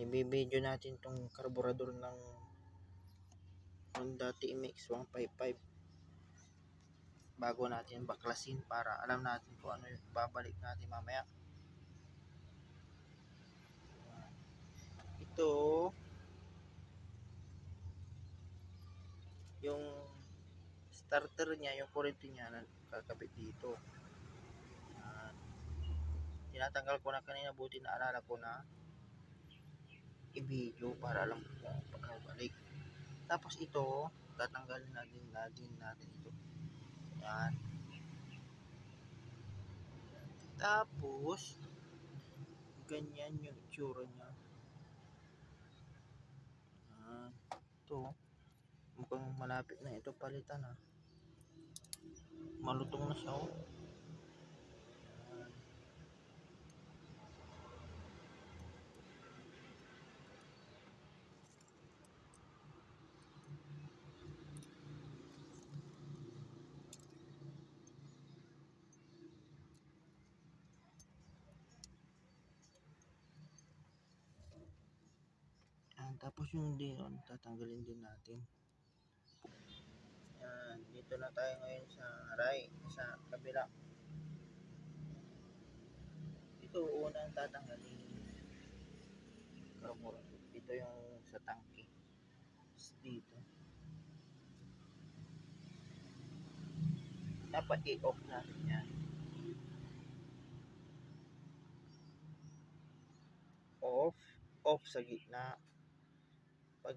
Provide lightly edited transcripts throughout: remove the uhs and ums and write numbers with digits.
ibibideo natin tong karburador ng Honda TMX 155 bago natin baklasin para alam natin kung ano yung babalik natin mamaya. Ito yung starter niya, yung kurente niya na kakabit dito. Tinatanggal ko na kanina, buti na alala ko na i-video para alam ko kung paano balik. Tapos ito, tatanggalin natin ito. Yan. Tapos, ganyan yung itsura niya. Yan. Ito, mukhang malapit na ito palitan ha. Malutong na siya oh. Tapos yung diyon, tatanggalin din natin. Yan, dito na tayo ngayon sa kabila. Ito unang tatanggalin. Ito yung sa tangke. Dito. Dapat i-off natin yan. Off sa gitna. Pag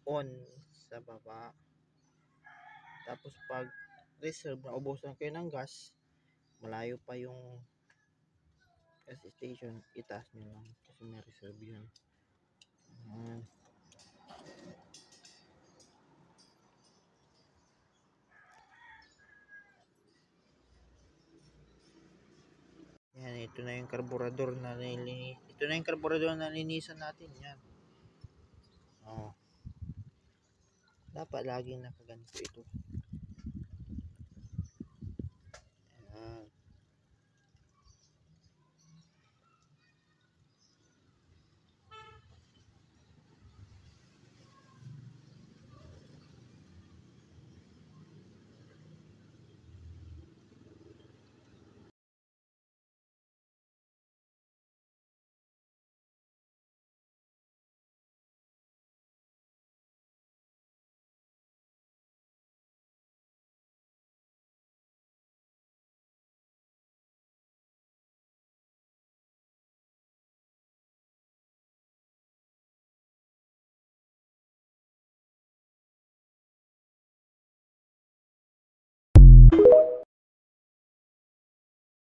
on sa baba. Tapos pag reserve na ubusan kayo ng gas, malayo pa yung gas station, itaas nyo lang kasi may reserve yun. Yan, ito na yung karburador na nilinisan natin yan. Dapat laging nakaganito ito.